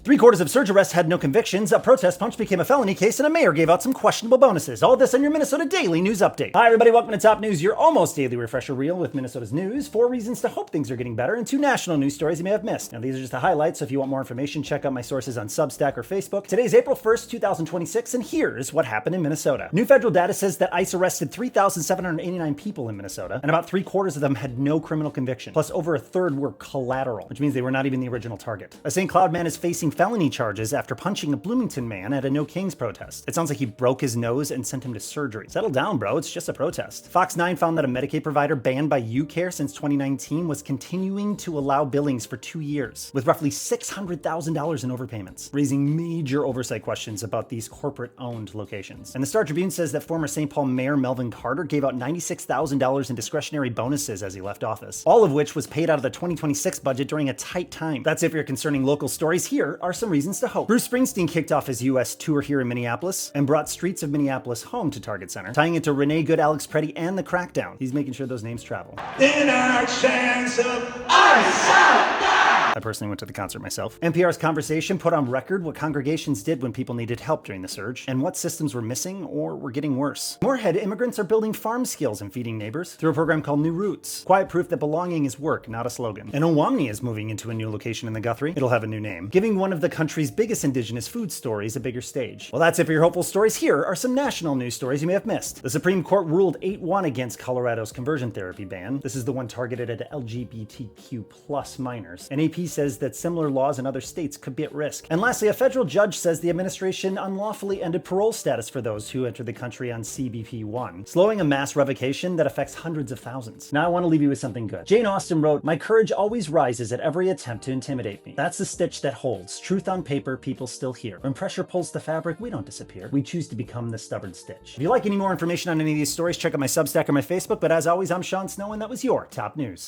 3/4 of surge arrests had no convictions, a protest punch became a felony case, and a mayor gave out some questionable bonuses. All this on your Minnesota Daily News Update. Hi everybody, welcome to Top News, your almost daily refresher reel with Minnesota's news, 4 reasons to hope things are getting better, and 2 national news stories you may have missed. Now these are just the highlights, so if you want more information, check out my sources on Substack or Facebook. Today's April 1st, 2026, and here's what happened in Minnesota. New federal data says that ICE arrested 3,789 people in Minnesota, and about 3/4 of them had no criminal conviction. Plus, over a third were collateral, which means they were not even the original target. A St. Cloud man is facing felony charges after punching a Bloomington man at a No Kings protest. It sounds like he broke his nose and sent him to surgery. Settle down, bro. It's just a protest. Fox 9 found that a Medicaid provider banned by UCare since 2019 was continuing to allow billings for 2 years, with roughly $600,000 in overpayments, raising major oversight questions about these corporate-owned locations. And the Star Tribune says that former St. Paul Mayor Melvin Carter gave out $96,000 in discretionary bonuses as he left office, all of which was paid out of the 2026 budget during a tight time. That's it for your concerning local stories. Here are some reasons to hope. Bruce Springsteen kicked off his U.S. tour here in Minneapolis and brought Streets of Minneapolis home to Target Center, tying it to Renee Good, Alex Preddy, and The Crackdown. He's making sure those names travel. In our chance of ice. I personally went to the concert myself. NPR's Conversation put on record what congregations did when people needed help during the surge, and what systems were missing or were getting worse. Moorhead immigrants are building farm skills and feeding neighbors through a program called New Roots. Quiet proof that belonging is work, not a slogan. And Owamni is moving into a new location in the Guthrie. It'll have a new name, giving one of the country's biggest indigenous food stories a bigger stage. Well, that's it for your hopeful stories. Here are some national news stories you may have missed. The Supreme Court ruled 8-1 against Colorado's conversion therapy ban. This is the one targeted at LGBTQ+ minors. And AP says that similar laws in other states could be at risk. And lastly, a federal judge says the administration unlawfully ended parole status for those who entered the country on CBP-1, slowing a mass revocation that affects hundreds of thousands. Now I want to leave you with something good. Jane Austen wrote, "My courage always rises at every attempt to intimidate me. That's the stitch that holds. Truth on paper, people still hear. When pressure pulls the fabric, we don't disappear. We choose to become the stubborn stitch." If you like any more information on any of these stories, check out my Substack or my Facebook. But as always, I'm Sean Snow, and that was your Top News.